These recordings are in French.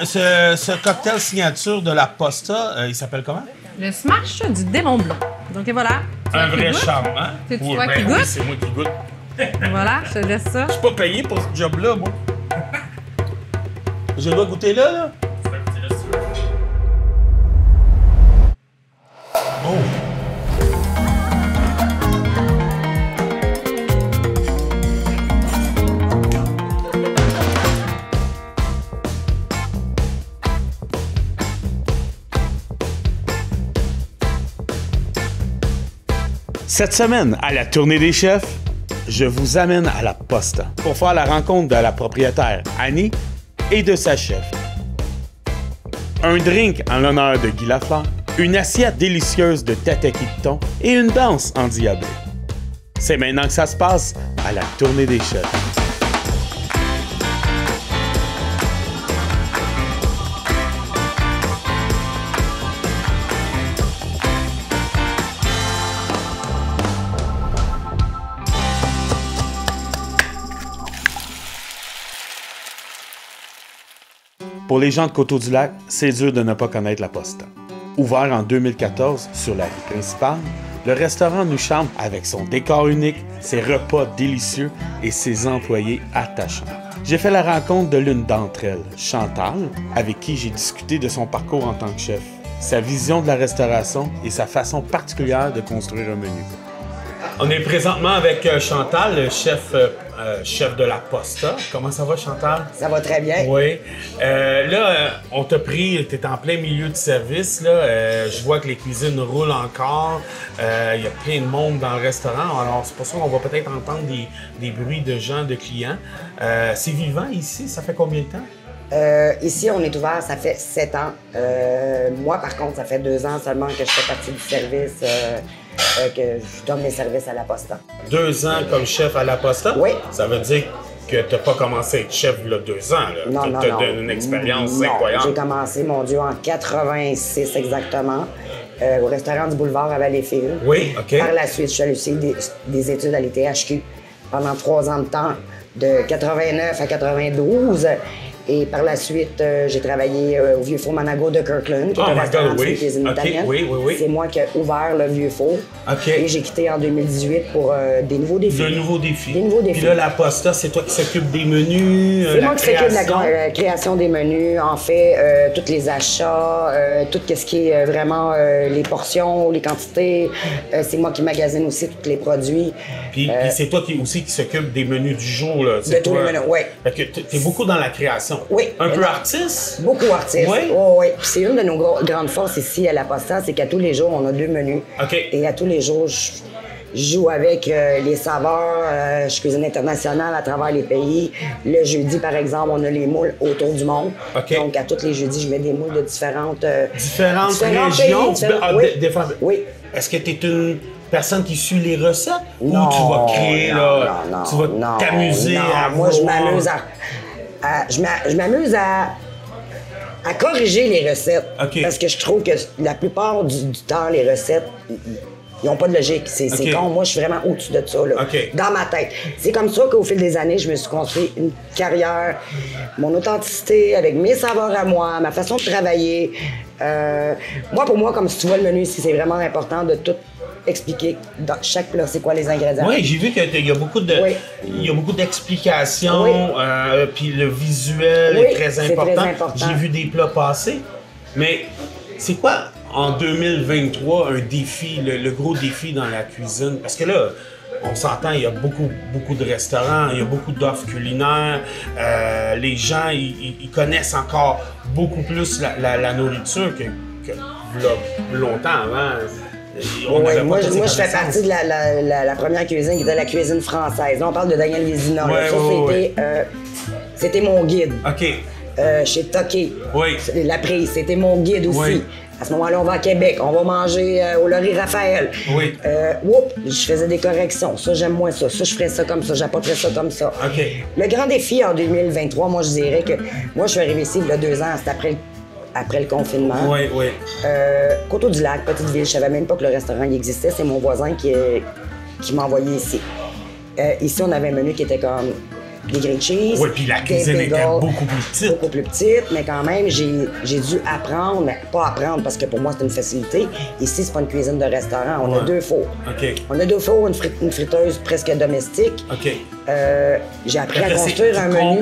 ce cocktail signature de la Posta, il s'appelle comment? Le smash du démon blanc. Donc voilà. Un vrai charme, hein? C'est toi qui oui, goûte? c'est moi qui goûte. Voilà, je te laisse ça. Je suis pas payé pour ce job-là, moi. Je dois goûter là? Oh! Cette semaine, à la tournée des chefs, je vous amène à la Posta pour faire la rencontre de la propriétaire Annie et de sa chef. Un drink en l'honneur de Guy Lafleur, une assiette délicieuse de tataki de thon et une danse endiablée. C'est maintenant que ça se passe à la tournée des chefs. Pour les gens de Coteau-du-Lac, c'est dur de ne pas connaître la Posta. Ouvert en 2014 sur la rue principale, le restaurant nous charme avec son décor unique, ses repas délicieux et ses employés attachants. J'ai fait la rencontre de l'une d'entre elles, Chantal, avec qui j'ai discuté de son parcours en tant que chef, sa vision de la restauration et sa façon particulière de construire un menu. On est présentement avec Chantal, le chef de la Posta. Comment ça va, Chantal? Ça va très bien. Oui. On t'a pris, t'es en plein milieu de service. Là. Je vois que les cuisines roulent encore. Il y a plein de monde dans le restaurant. Alors, c'est pour ça qu'on va peut-être entendre des bruits de gens, de clients. C'est vivant ici? Ça fait combien de temps? Ici, on est ouvert, ça fait 7 ans. Moi, par contre, ça fait 2 ans seulement que je fais partie du service, que je donne mes services à la Posta. 2 ans comme chef à la Posta? Oui. Ça veut dire que tu n'as pas commencé à être chef il y a 2 ans. Là. Non, Tu as une expérience incroyable. J'ai commencé, mon Dieu, en 86 exactement, au restaurant du boulevard à Valleyfield. Oui, OK. Par la suite, je suis allée essayer des études à l'ETHQ pendant 3 ans de temps, de 89 à 92. Et par la suite, j'ai travaillé au Vieux Four Manago de Kirkland, qui est un restaurant de cuisine italienne. Oui. C'est moi qui ai ouvert le Vieux Four. OK. Et j'ai quitté en 2018 pour des nouveaux défis. De nouveaux défis. Des nouveaux défis. Puis là, la Posta, c'est toi qui s'occupe des menus, C'est moi qui s'occupe de la création des menus, en fait, tous les achats, tout ce qui est vraiment les portions, les quantités. C'est moi qui magasine aussi tous les produits. Puis c'est toi qui s'occupe des menus du jour. Là. De tous les menus, oui. Fait que t'es beaucoup dans la création. Oui. Un peu artiste? Beaucoup artiste. Oui? Oui. Puis c'est une de nos grandes forces ici à la Posta, c'est qu'à tous les jours, on a 2 menus. OK. Et à tous les jours, je joue avec les saveurs. Je cuisine internationale à travers les pays. Le jeudi, par exemple, on a les moules autour du monde. OK. Donc, à tous les jeudis, je mets des moules de différentes régions? Pays, oui. Est-ce que tu es une personne qui suit les recettes? Non, ou tu vas créer, tu vas t'amuser à moi, je voir? m'amuse je m'amuse à corriger les recettes. OK. Parce que je trouve que la plupart du temps, les recettes, ils n'ont pas de logique. C'est con. Moi, je suis vraiment au-dessus de ça, là, OK. dans ma tête. C'est comme ça qu'au fil des années, je me suis construit une carrière, mon authenticité, avec mes saveurs à moi, ma façon de travailler. Pour moi, comme si tu vois le menu ici, c'est vraiment important de tout expliquer dans chaque plat, c'est quoi les ingrédients. Oui, j'ai vu qu'il y a beaucoup d'explications, puis le visuel est très important. J'ai vu des plats passer, mais c'est quoi en 2023 un défi, le gros défi dans la cuisine? Parce que là, on s'entend, il y a beaucoup de restaurants, il y a beaucoup d'offres culinaires. Les gens, ils connaissent encore beaucoup plus la nourriture que longtemps avant. Moi, je fais partie de la première cuisine qui était la cuisine française. Là, on parle de Daniel Vézina. C'était mon guide. OK. Chez Toqué. Oui. La prise, c'était mon guide aussi. Oui. À ce moment-là, on va à Québec. On va manger au Laurier Raphaël. Oui. Je faisais des corrections. Ça, j'aime moins ça. Ça, je ferais ça comme ça. J'apporterais ça comme ça. OK. Le grand défi en 2023, moi, je dirais que moi, je suis arrivée ici il y a 2 ans. C'était après le confinement. Oui. Coteau-du-Lac, petite ville. Je savais même pas que le restaurant y existait. C'est mon voisin qui m'a envoyé ici. Ici, on avait un menu qui était comme des grilled cheese. Oui, puis la cuisine était beaucoup plus petite. Beaucoup plus petite, mais quand même, j'ai dû apprendre, mais pas apprendre parce que pour moi, c'est une facilité. Ici, c'est pas une cuisine de restaurant, on a 2 fours. OK. On a 2 fours, une friteuse presque domestique. OK. J'ai appris à construire un menu.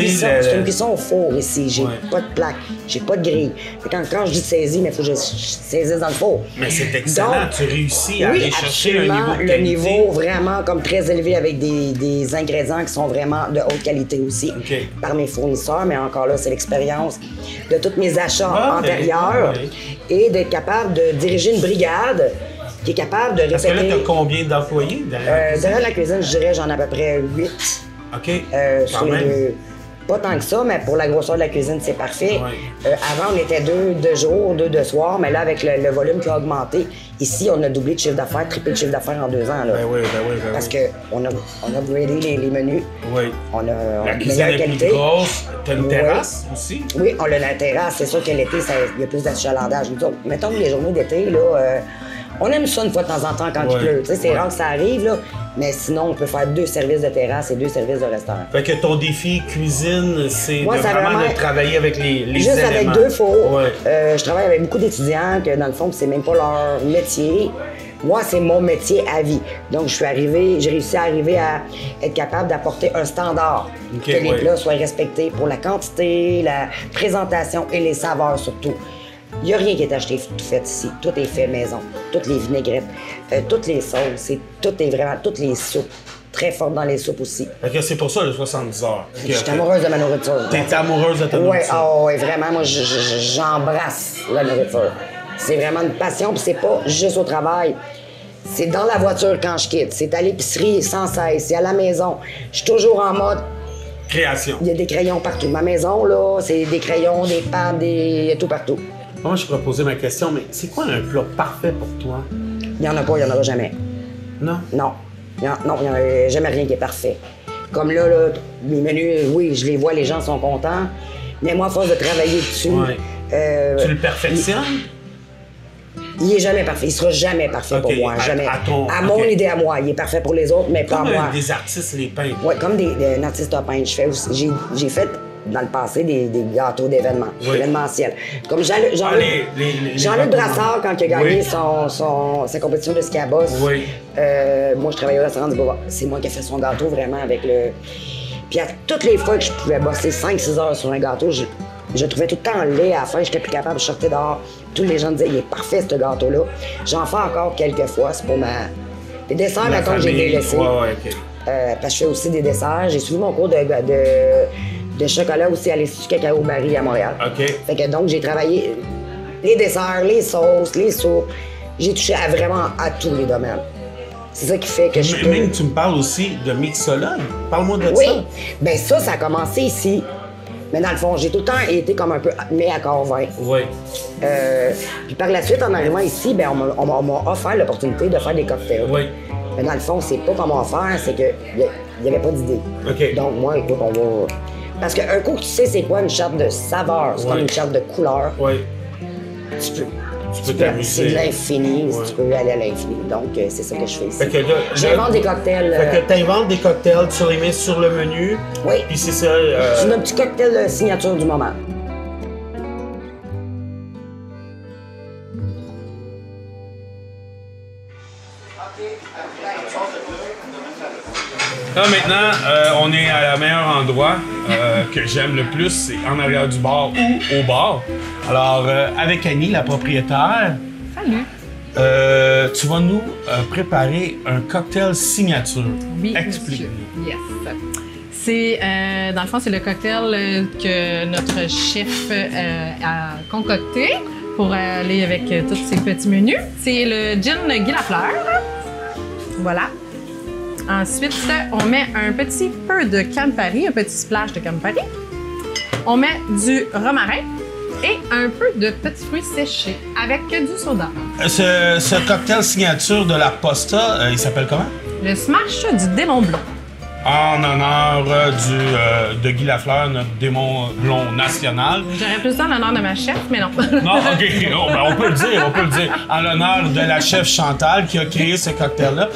C'est une cuisson au four ici. J'ai pas de plaque, j'ai pas de grille. Quand je dis saisie, mais il faut que je saisisse dans le four. Mais c'est excellent, donc, tu réussis à aller chercher absolument, un niveau de le qualité. niveau vraiment comme très élevé avec des ingrédients qui sont vraiment de haute qualité aussi par mes fournisseurs, mais encore là, c'est l'expérience de tous mes achats antérieurs et d'être capable de diriger une brigade qui est capable de répéter... Parce que là, tu as combien d'employés derrière la cuisine, je dirais, j'en ai à peu près 8. OK, sur les 2. Pas tant que ça, mais pour la grosseur de la cuisine, c'est parfait. Avant, on était 2 de jour, 2 de soir, mais là, avec le volume qui a augmenté, ici, on a doublé de chiffre d'affaires, triplé de chiffre d'affaires en 2 ans. Là. Parce qu'on a upgradé les menus. Oui. On a la cuisine est plus grosse. Tu as une terrasse aussi? Oui, on a la terrasse. C'est sûr que l'été, il y a plus d'achalandage. Mettons que les journées d'été, là... on aime ça une fois de temps en temps quand il pleut. C'est rare que ça arrive, là. Mais sinon, on peut faire 2 services de terrasse et 2 services de restaurant. Fait que ton défi cuisine, c'est vraiment de travailler avec les juste éléments. Avec 2 fours. Je travaille avec beaucoup d'étudiants que, dans le fond, c'est même pas leur métier. Moi, c'est mon métier à vie. Donc, j'ai réussi à arriver à être capable d'apporter un standard. Que les plats soient respectés pour la quantité, la présentation et les saveurs surtout. Il n'y a rien qui est acheté tout fait ici. Tout est fait maison. Toutes les vinaigrettes, toutes les sauces, toutes les soupes. Très forte dans les soupes aussi. Okay, c'est pour ça le 70 heures. Je suis amoureuse de ma nourriture. T'es amoureuse de ta nourriture? Oui, vraiment. Moi, j'embrasse la nourriture. C'est vraiment une passion, puis c'est pas juste au travail. C'est dans la voiture quand je quitte. C'est à l'épicerie sans cesse. C'est à la maison. Je suis toujours en mode... création. Il y a des crayons partout. Ma maison, là, c'est des crayons, des pâtes, il y a tout partout. Moi, je pourrais poser ma question, mais c'est quoi un plat parfait pour toi? Il n'y en a pas, il n'y en aura jamais. Non? Non. Il n'y en a jamais rien qui est parfait. Comme là, mes menus, oui, je les vois, les gens sont contents. Mais moi, à force de travailler dessus... tu le perfectionnes? Il est jamais parfait. Il sera jamais parfait pour moi. Jamais. À mon idée à moi. Il est parfait pour les autres, mais pas à moi. Comme des artistes les peintres. Oui, comme un artiste à peindre. J'ai fait dans le passé des gâteaux d'événements, événementiels. Comme Jean-Luc Brassard, quand il a gagné sa compétition de ski à bosse, moi, je travaillais au restaurant du Bois. C'est moi qui ai fait son gâteau vraiment avec le... Puis à toutes les fois que je pouvais bosser 5-6 heures sur un gâteau, je trouvais tout le temps laid à la fin, j'étais plus capable, je sortais dehors. Tous les gens disaient, il est parfait ce gâteau-là. J'en fais encore quelques fois, c'est pour les desserts, mettons que j'ai délaissé. Parce que je fais aussi des desserts. J'ai suivi mon cours de chocolat aussi à l'Institut Cacao Barry à Montréal. Fait que donc, j'ai travaillé les desserts, les sauces, les soupes. J'ai touché vraiment à tous les domaines. C'est ça qui fait que je peux... Même tu me parles aussi de mixologue. Parle-moi de ça. Oui, bien ça a commencé ici. Mais dans le fond, j'ai tout le temps été comme un peu mais à corps vain. Oui. Puis par la suite, en arrivant ici, ben on m'a offert l'opportunité de faire des cocktails. Oui. Mais dans le fond, c'est pas qu'on m'a offert, c'est qu'il n'y avait pas d'idée. Donc moi, écoute, on va... Parce qu'un coup, tu sais c'est quoi une charte de saveur, c'est comme une charte de couleur. Oui. Tu peux t'amuser. C'est de l'infini, tu peux aller à l'infini. Donc, c'est ça que je fais ici. J'invente des cocktails. Fait que t'inventes des cocktails, tu les mets sur le menu. Oui. Puis c'est ça. C'est notre petit cocktail signature du moment. Là, maintenant, on est à le meilleur endroit que j'aime le plus, c'est en arrière du bar ou au bar. Alors, avec Annie, la propriétaire. Salut. Tu vas nous préparer un cocktail signature. Oui, explique-nous. Yes. C'est, dans le fond, c'est le cocktail que notre chef a concocté pour aller avec tous ces petits menus. C'est le gin Guy Lafleur. Voilà. Ensuite, on met un petit peu de Campari, un petit splash de Campari. On met du romarin et un peu de petits fruits séchés avec du soda. Ce cocktail signature de la Posta, il s'appelle comment? Le smash du démon blond. En honneur de Guy Lafleur, notre démon blond national. J'aurais plus ça en l'honneur de ma chef, mais non. Non, OK. Oh, ben, on peut le dire. En l'honneur de la chef Chantal qui a créé ce cocktail-là.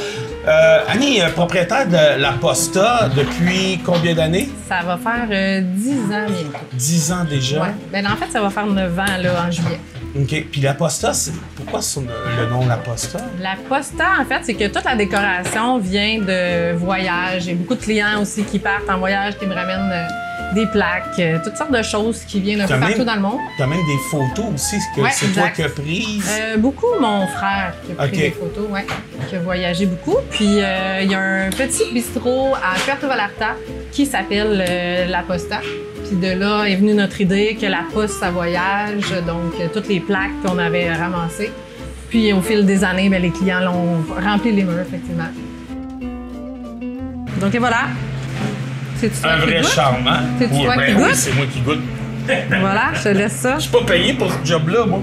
Annie, propriétaire de la Posta depuis combien d'années? Ça va faire 10 ans bientôt. 10 ans déjà? Ouais. Ben, en fait, ça va faire 9 ans là, en juillet. OK. Puis la Posta, pourquoi le nom La Posta? La Posta, en fait, c'est que toute la décoration vient de voyages. J'ai beaucoup de clients aussi qui partent en voyage, qui me ramènent des plaques, toutes sortes de choses qui viennent un peu partout dans le monde. Tu as même des photos aussi que ouais, c'est toi qui as prises? Beaucoup mon frère qui a pris des photos, ouais, qui a voyagé beaucoup. Puis il y a un petit bistrot à Puerto Vallarta qui s'appelle La Posta. Puis de là est venue notre idée que la poste, ça voyage, donc toutes les plaques qu'on avait ramassées. Puis au fil des années, bien, les clients l'ont rempli les murs, effectivement. Donc et voilà. C'est-tu toi un vrai charme, hein? C'est-tu toi qui goûte? Oui, c'est moi qui goûte. Voilà, je te laisse ça. Je suis pas payé pour ce job-là, moi.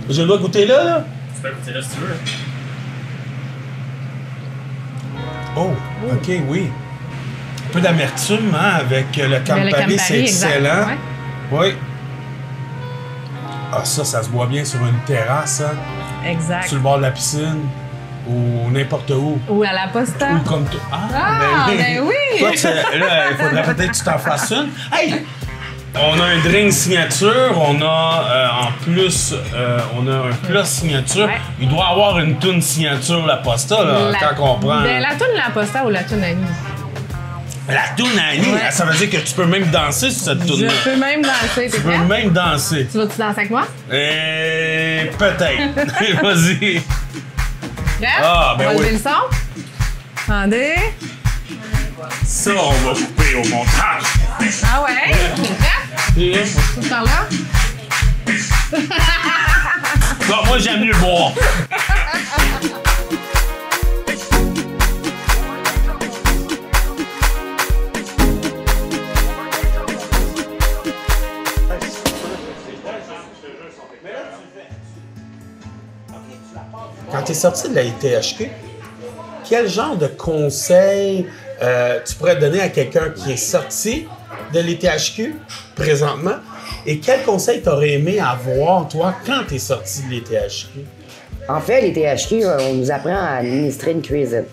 Je dois goûter là? Tu peux goûter là si tu veux. Oh, OK, oui. Un peu d'amertume, hein, avec le Campari, c'est excellent. Ouais. Oui. Ah, ça se boit bien sur une terrasse, hein? Exact. Sur le bord de la piscine. Ou n'importe où. Ou à la Posta. Ou comme toi. Ben oui! Toi, là, il faudrait peut-être que tu t'en fasses une. Hey! On a un drink signature, on a en plus, on a un plat signature. Ouais. Il doit y avoir une toune signature, la Posta, là, tant qu'on prend. Ben, la toune La Posta ou la toune Annie? La toune Annie, ouais. Ça veut dire que tu peux même danser sur cette toune-là. Je peux même danser, t'es Tu peux prête? même danser. Tu vas-tu danser avec moi? Peut-être. Vas-y. Prête? Ah, ben on va oui. lever le son. Attendez. Ça, on va couper au montage. Ah ouais? T'es prête? Tout par là? Bon, moi, j'aime mieux boire. Quand tu es sorti de la ITHQ, quel genre de conseils tu pourrais donner à quelqu'un qui est sorti de l'ITHQ présentement? Et quel conseil tu aurais aimé avoir, toi, quand tu es sorti de l'ITHQ? En fait, l'ITHQ, on nous apprend à administrer une cuisine.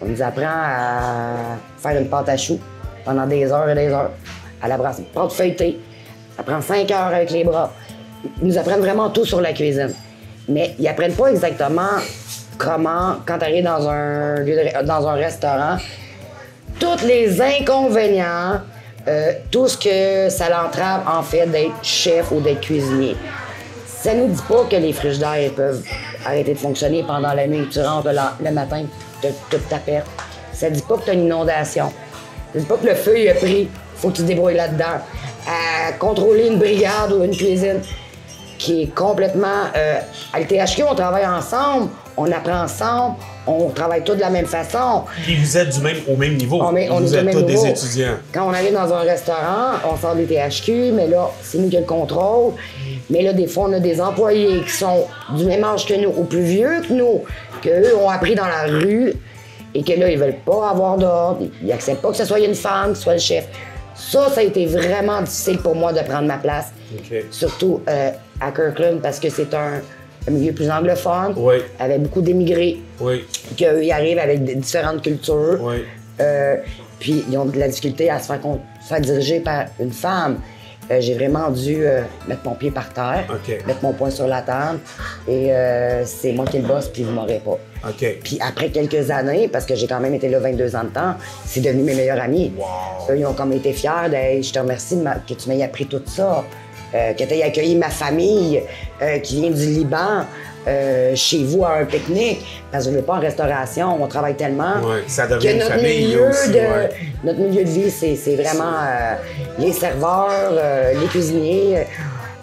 On nous apprend à faire une pâte à choux pendant des heures et des heures. À la brasserie, pâte feuilletée. Ça prend 5 heures avec les bras. Ils nous apprennent vraiment tout sur la cuisine. Mais ils apprennent pas exactement comment, quand tu arrives dans un restaurant, tous les inconvénients, tout ce que ça l'entrave en fait d'être chef ou d'être cuisinier. Ça nous dit pas que les frigidaires peuvent arrêter de fonctionner pendant la nuit. Tu rentres le matin, tu as toute ta perte. Ça dit pas que tu as une inondation. Ça dit pas que le feu il a pris, faut que tu te débrouilles là-dedans. À contrôler une brigade ou une cuisine qui est complètement... à l'ITHQ, on travaille ensemble, on apprend ensemble, on travaille tous de la même façon. Et vous êtes au même niveau. On est vous êtes tous niveau. des étudiants. Quand on arrive dans un restaurant, on sort de l'ITHQ, mais là, c'est nous qui le contrôle. Mais là, des fois, on a des employés qui sont du même âge que nous, ou plus vieux que nous, qu'eux ont appris dans la rue, et que là, ils veulent pas avoir d'ordre, ils acceptent pas que ce soit une femme qui soit le chef. Ça a été vraiment difficile pour moi de prendre ma place. Okay. Surtout à Kirkland, parce que c'est un milieu plus anglophone, oui. avec beaucoup d'émigrés, oui. qu'eux, ils arrivent avec différentes cultures. Oui. Puis ils ont de la difficulté à se faire diriger par une femme. J'ai vraiment dû mettre mon pied par terre, okay. mettre mon poing sur la table, et c'est moi qui le bosse, puis vous m'aurez pas. Okay. Puis après quelques années, parce que j'ai quand même été là 22 ans de temps, c'est devenu mes meilleurs amis. Wow. Eux, ils ont comme été fiers de hey, je te remercie que tu m'aies appris tout ça, que tu aies accueilli ma famille qui vient du Liban. Chez vous à un pique-nique, parce que je ne veux pas en restauration, on travaille tellement ouais, ça devient que une famille aussi, notre milieu de vie, c'est vraiment les serveurs, les cuisiniers.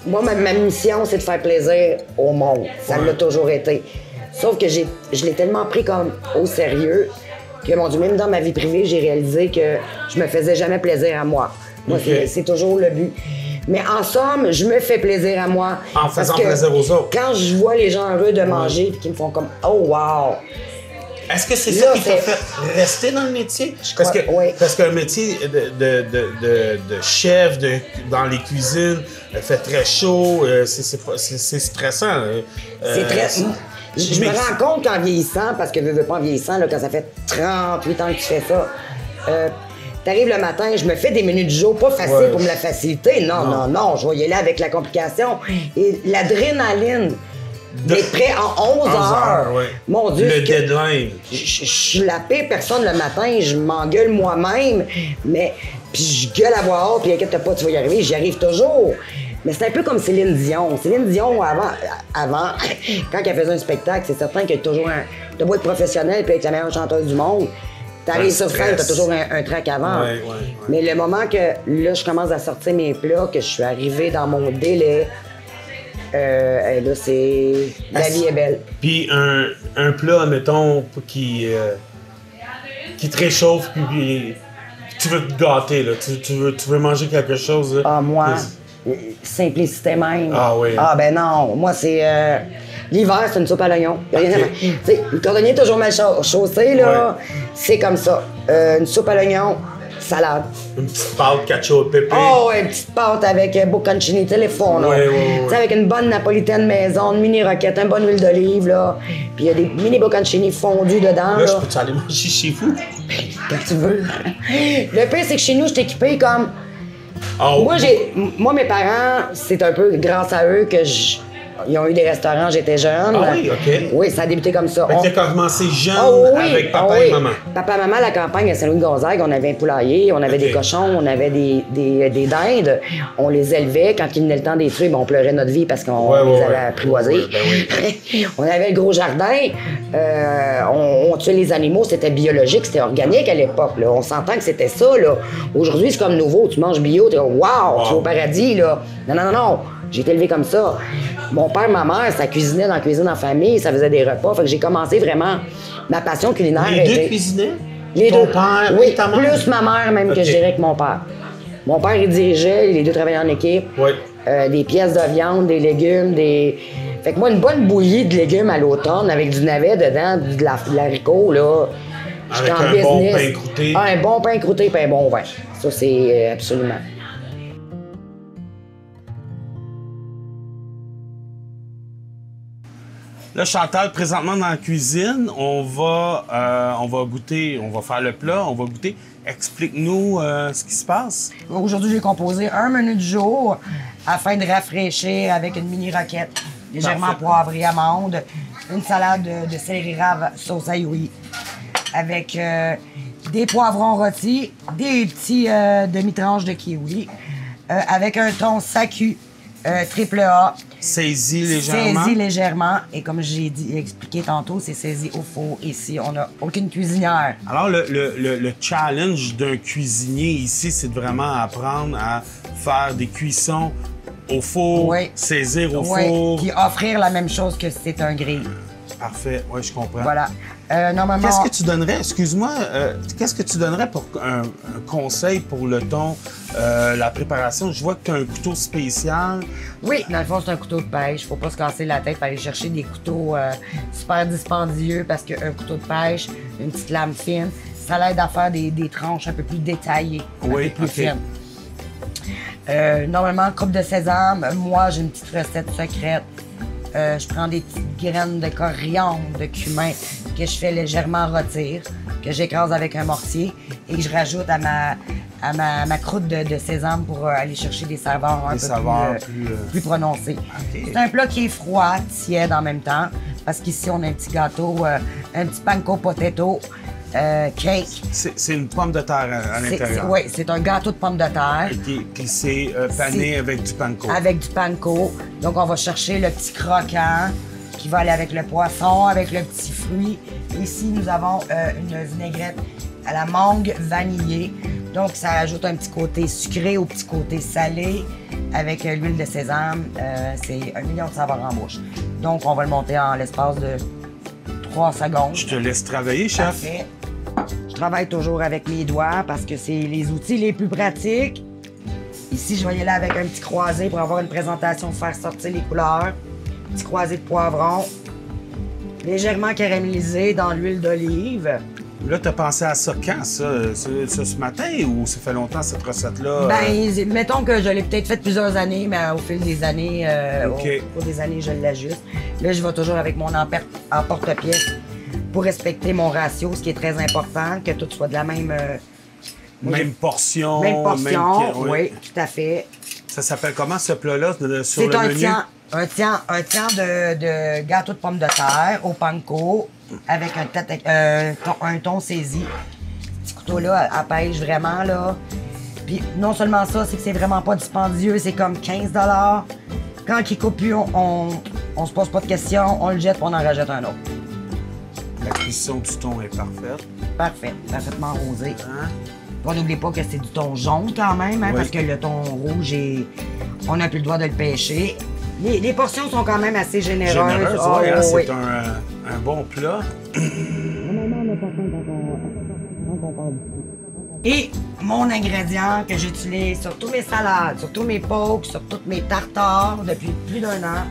Moi, ma mission, c'est de faire plaisir au monde. Ça l'a toujours été. Sauf que je l'ai tellement pris comme au sérieux que, mon Dieu, même dans ma vie privée, j'ai réalisé que je me faisais jamais plaisir à moi. Moi, okay. c'est toujours le but. Mais en somme, je me fais plaisir à moi. En faisant plaisir aux autres. Quand je vois les gens heureux de manger et qui me font comme « Oh, wow! » Est-ce que c'est ça qui t'a fait rester dans le métier? Parce qu'un métier de chef dans les cuisines, il fait très chaud, c'est stressant. Je me rends compte qu'en vieillissant, parce que je veux pas en vieillissant, là, quand ça fait 38 ans que tu fais ça, t'arrives le matin, je me fais des menus du jour, pas facile pour me la faciliter. Non, je vais y aller avec la complication. Et l'adrénaline d'être prêt en 11 heures. Ouais. Mon Dieu. Le deadline. Je suis la pire personne le matin, je m'engueule moi-même, mais puis je gueule à voix haute, puis inquiète pas, tu vas y arriver, j'y arrive toujours. Mais c'est un peu comme Céline Dion. Céline Dion, avant quand elle faisait un spectacle, c'est certain qu'il y a toujours t'as beau être professionnel puis être la meilleure chanteuse du monde. T'arrives sur scène, t'as toujours un track avant. Ouais. Mais le moment que là, je commence à sortir mes plats, que je suis arrivée dans mon délai, là, c'est... La vie est belle. Puis un plat, mettons, qui te réchauffe, puis tu veux te gâter, là. Tu veux manger quelque chose, là. Ah, moi, simplicité même. Ah oui. Ah, ben non. Moi, c'est... L'hiver, c'est une soupe à l'oignon. Y a rien à faire. Tu sais, le cordonnier est toujours mal chaussé, là. C'est comme ça. Une soupe à l'oignon, salade. Une petite pâte cacio et pépé. Oh, une petite pâte avec bocconcini, téléphone, là. Tu sais, avec une bonne napolitaine maison, une mini roquette, une bonne huile d'olive, là. Puis il y a des mini bocconcini fondus dedans, Là, là. je peux-tu aller manger chez vous? Quand tu veux. Le pire, c'est que chez nous, je suis équipée comme... Oh. Moi, mes parents, c'est un peu grâce à eux que ils ont eu des restaurants, j'étais jeune. Ah oui, OK. Oui, ça a débuté comme ça. Fait que t'as commencé jeune avec papa oui. et maman. Papa et maman, à la campagne à Saint-Louis-Gonzague, on avait un poulailler, on avait des cochons, on avait des dindes. On les élevait. Quand il venait le temps des tuer, on pleurait notre vie parce qu'on les avait apprivoisés. On avait le gros jardin. On tuait les animaux. C'était biologique, c'était organique à l'époque. Là. On s'entend que c'était ça. Là. Aujourd'hui, c'est comme nouveau. Tu manges bio, tu es wow, tu es au paradis. Là. Non. J'ai été élevée comme ça. Mon père, ma mère, ça cuisinait dans la cuisine en famille, ça faisait des repas. Fait que j'ai commencé vraiment ma passion culinaire. Les deux cuisinaient? Les Ton deux. père oui, et ta mère? Plus ma mère même que je dirais que mon père. Mon père, il dirigeait, les deux travaillaient en équipe. Oui. Des pièces de viande, des légumes, Fait que moi, une bonne bouillie de légumes à l'automne avec du navet dedans, de l'haricot, là. Avec un bon pain croûté. Ah, un bon pain croûté et un bon vin. Ça, c'est absolument. Là, Chantal, présentement dans la cuisine, on va goûter, on va faire le plat, on va goûter. Explique-nous ce qui se passe. Aujourd'hui, j'ai composé un menu du jour afin de rafraîchir avec une mini roquette légèrement poivrée amande, une salade de céleri rave sauce aïoui avec des poivrons rôtis, des petits demi-tranches de kiwi avec un thon SACU triple A. Saisi légèrement. Saisi légèrement. Et comme j'ai expliqué tantôt, c'est saisi au four. Ici, on n'a aucune cuisinière. Alors, le challenge d'un cuisinier ici, c'est de vraiment apprendre à faire des cuissons au four, saisir au four. Puis offrir la même chose que c'est un grill. Parfait, oui, je comprends. Voilà. Normalement... Qu'est-ce que tu donnerais, excuse-moi, qu'est-ce que tu donnerais pour un conseil pour le thon, la préparation? Je vois que tu as un couteau spécial. Oui, dans le fond, c'est un couteau de pêche. Faut pas se casser la tête pour aller chercher des couteaux super dispendieux parce qu'un couteau de pêche, une petite lame fine, ça l'aide à faire des tranches un peu plus détaillées, un peu plus fines. Normalement, coupe de sésame, moi, j'ai une petite recette secrète. Je prends des petites graines de coriandre, de cumin que je fais légèrement rôtir, que j'écrase avec un mortier et que je rajoute à ma croûte de sésame pour aller chercher des saveurs un peu plus prononcées. Okay. C'est un plat qui est froid, tiède en même temps, parce qu'ici on a un petit gâteau, un petit panko potato cake. C'est une pomme de terre à l'intérieur. Oui, c'est un gâteau de pommes de terre. Qui c'est pané avec du panko. Avec du panko. Donc, on va chercher le petit croquant qui va aller avec le poisson, avec le petit fruit. Ici, nous avons une vinaigrette à la mangue vanillée. Donc, ça ajoute un petit côté sucré au petit côté salé. Avec l'huile de sésame, c'est 1 million de saveurs en bouche. Donc, on va le monter en l'espace de 3 secondes. Je te laisse travailler, chef. Parfait. Je travaille toujours avec mes doigts parce que c'est les outils les plus pratiques. Ici, je vais y aller avec un petit croisé pour avoir une présentation, faire sortir les couleurs. Petit croisé de poivron, légèrement caramélisé dans l'huile d'olive. Là, t'as pensé à ça quand, ça? Ce matin ou ça fait longtemps, cette recette-là? Ben, mettons que je l'ai peut-être fait plusieurs années, mais au fil des années, OK. au cours des années, je l'ajuste. Là, je vais toujours avec mon emporte-pièce pour respecter mon ratio, ce qui est très important, que tout soit de la même... Même portion. Même portion, oui. oui, tout à fait. Ça s'appelle comment, ce plat-là, sur le C'est menu? un tian de gâteau de pommes de terre au panko avec un thon saisi. Ce petit couteau-là, à pêche vraiment, là. Puis non seulement ça, c'est que c'est vraiment pas dispendieux, c'est comme 15 $. Quand il coupe plus, on se pose pas de questions, on le jette, puis on en rajoute un autre. La cuisson du thon est parfaite. Parfait, parfaitement arrosé. Hein? On n'oublie pas que c'est du thon jaune quand même, hein, Oui. parce que le thon rouge, on n'a plus le droit de le pêcher. Les portions sont quand même assez généreuses. Généreuse, Ah, ouais, hein, oui. c'est un bon plat. Et mon ingrédient que j'utilise sur tous mes salades, sur tous mes pokes, sur toutes mes tartares depuis plus d'1 an,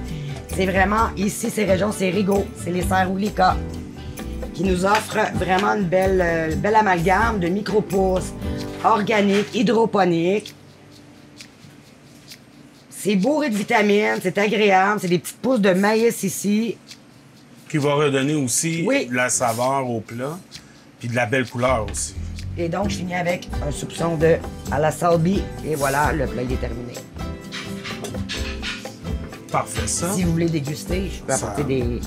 c'est vraiment, ici, ces régions, c'est Rigaud, c'est les serres Oulika, qui nous offrent vraiment une belle amalgame de micro-pousses organiques, hydroponiques. C'est bourré de vitamines, c'est agréable, c'est des petites pousses de maïs ici. Qui va redonner aussi Oui. de la saveur au plat, puis de la belle couleur aussi. Et donc, je finis avec un soupçon de à la salbi. Et voilà, le plat il est terminé. Parfait, ça. Si vous voulez déguster, je peux Ça- apporter des...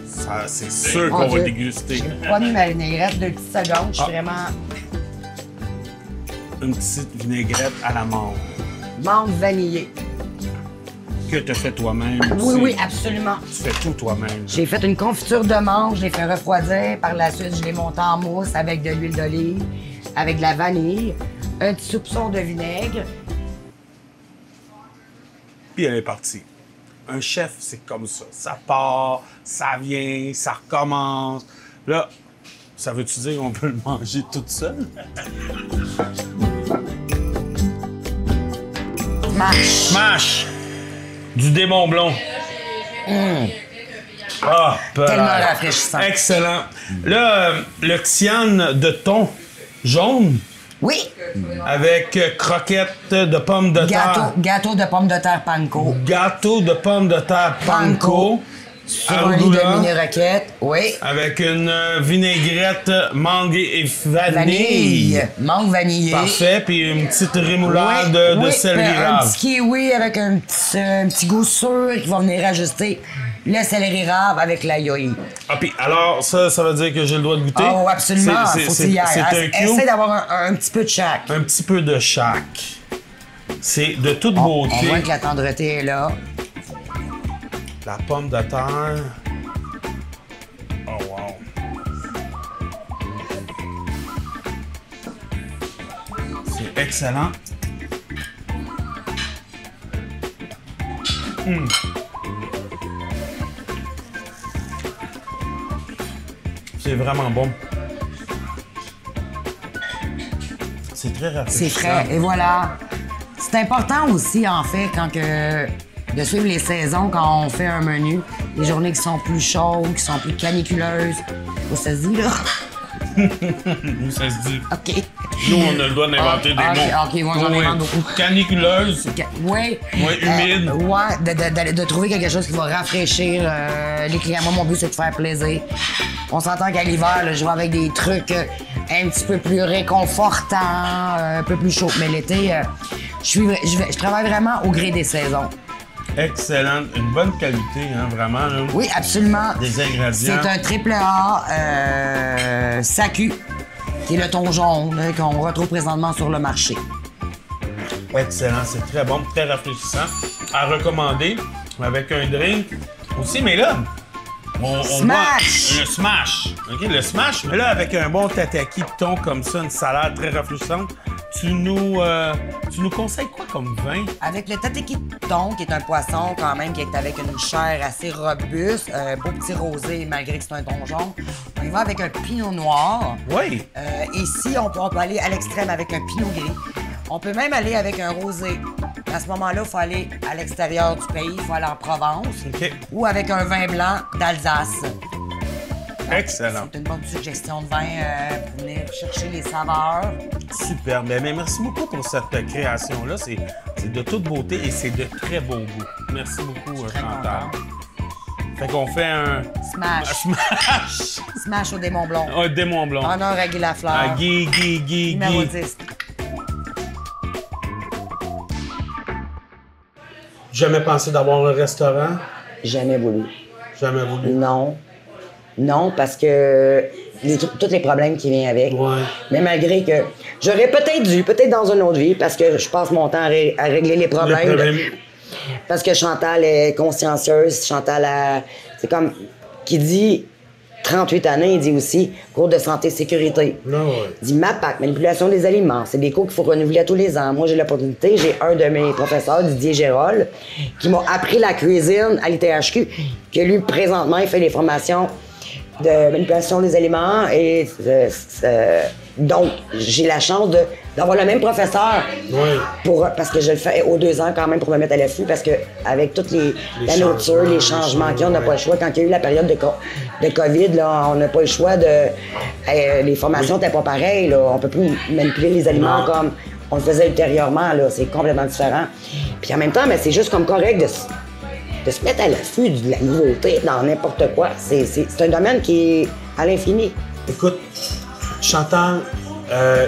Ça, c'est sûr Mon qu'on va Dieu, déguster. J'ai pas mis ma vinaigrette 2 petites secondes. Je suis vraiment Une petite vinaigrette à la menthe menthe vanillée. que tu as fait toi-même Oui, aussi. oui, absolument. Tu fais tout toi-même. J'ai fait une confiture de menthe, je l'ai fait refroidir. Par la suite, je l'ai monté en mousse avec de l'huile d'olive, avec de la vanille, un petit soupçon de vinaigre. Puis elle est partie. Un chef, c'est comme ça. Ça part, ça vient, ça recommence. Là, ça veut-tu dire qu'on peut le manger toute seule? Smash! Smash! Du démon blond. Ah, Tellement rafraîchissant. Excellent. Là, le xian de thon jaune Oui! avec croquettes de pommes de terre. Gâteau de pommes de terre panko. Gâteau de pommes de terre panko. Sur un lit de arugula, mini-roquette. Oui. avec une vinaigrette mangue et vanille. Mangue vanillée. Parfait. Puis une petite rémoulade Oui, de oui, céleri un rave. petit kiwi avec un petit goût sûr qui va venir ajuster le céleri rave avec l'ail. Ah, puis alors, ça veut dire que j'ai le droit de goûter? Oh, absolument. C'est- Faut c'est- qu'il y aille. c'est un cue. Essaye d'avoir un petit peu de chaque. Un petit peu de chaque. C'est de toute On beauté. voit que la tendreté est là. La pomme de terre. Oh, wow. C'est excellent. C'est vraiment bon. C'est très rafraîchissant. C'est frais. Et voilà. C'est important aussi, en fait, de suivre les saisons quand on fait un menu. Les journées qui sont plus chaudes, qui sont plus caniculaeuses. Ça se dit, là? Où ça se dit? OK. Nous, on a le droit d'inventer des mots. OK, moi, j'en invente beaucoup. Caniculeuse. Oui. Ouais, humide. Ouais, de trouver quelque chose qui va rafraîchir les clients. Moi, mon but, c'est de faire plaisir. On s'entend qu'à l'hiver, là, je vais avec des trucs un petit peu plus réconfortants, un peu plus chauds. Mais l'été, je travaille vraiment au gré des saisons. Excellente. Une bonne qualité, hein, vraiment. Là. Oui, absolument. Des ingrédients. C'est un triple A SACU, qui est le thon jaune qu'on retrouve présentement sur le marché. Excellent. C'est très bon, très rafraîchissant. À recommander avec un drink aussi, mais là, on Smash! boit le smash. OK, le smash. Mais là, avec un bon tataki de thon comme ça, une salade très rafraîchissante, tu nous conseilles quoi comme vin? Avec le tataki de thon, qui est un poisson quand même qui est avec une chair assez robuste, un beau petit rosé malgré que c'est un thon jaune, on y va avec un pinot noir. Oui. Ici, on peut aller à l'extrême avec un pinot gris. On peut même aller avec un rosé. À ce moment-là, il faut aller à l'extérieur du pays, il faut aller en Provence. OK. Ou avec un vin blanc d'Alsace. Excellent. C'est une bonne suggestion de vin pour venir chercher les saveurs. Super. Mais merci beaucoup pour cette création-là. C'est de toute beauté et c'est de très beau goût. Merci beaucoup, Chantal. Fait qu'on fait un... Smash. Smash. Smash au démon blond. Un démon blond. Honneur à Guy Lafleur. Ah, Guy. Numéro 10. Jamais pensé d'avoir un restaurant? Jamais voulu. Jamais voulu? Non. Non, parce que tous les problèmes qui viennent avec. Ouais. Mais malgré que j'aurais peut-être dans une autre vie, parce que je passe mon temps à régler les problèmes. Parce que Chantal est consciencieuse. Chantal, c'est comme qui dit 38 années, il dit aussi cours de santé sécurité. Non, ouais. Il dit MAPAC, manipulation des aliments. C'est des cours qu'il faut renouveler à tous les ans. Moi, j'ai l'opportunité, j'ai un de mes professeurs, Didier Gérol, qui m'a appris la cuisine à l'ITHQ, que lui, présentement, il fait les formations de manipulation des aliments et donc j'ai la chance d'avoir le même professeur parce que je le fais aux 2 ans quand même pour me mettre à l'affût parce que avec toute la nourriture, les changements qu'il y a, on n'a pas le choix. Quand il y a eu la période de COVID, là, on n'a pas le choix les formations n'étaient pas pareilles. Là. On peut plus manipuler les aliments comme on le faisait ultérieurement. Là. C'est complètement différent. Puis en même temps, mais c'est juste comme correct de se mettre à l'affût de la nouveauté dans n'importe quoi. C'est un domaine qui est à l'infini. Écoute, Chantal,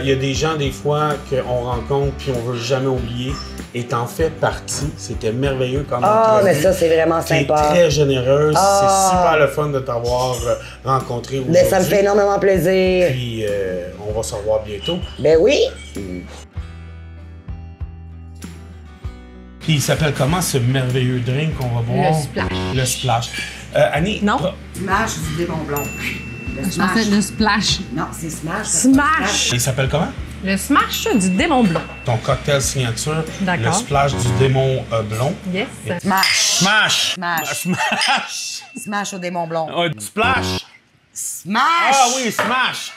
il y a des gens, des fois, qu'on rencontre puis on veut jamais oublier. Et t'en fais partie. C'était merveilleux comme entrevue. Mais ça, c'est vraiment sympa. T'es très généreuse. C'est super le fun de t'avoir rencontré aujourd'hui. Ça me fait énormément plaisir. Puis, on va se revoir bientôt. Ben oui. Puis il s'appelle comment ce merveilleux drink qu'on va boire? Le splash. Le splash. Annie? Non. Smash du démon blond. Je pensais le splash. Non, c'est Smash. Smash. Il s'appelle comment? Le smash du démon blond. Ton cocktail signature, D'accord. le splash du démon blond. Yes. Smash. Smash! Smash. Smash! Smash au démon blond. Splash! Smash! Ah oui, smash!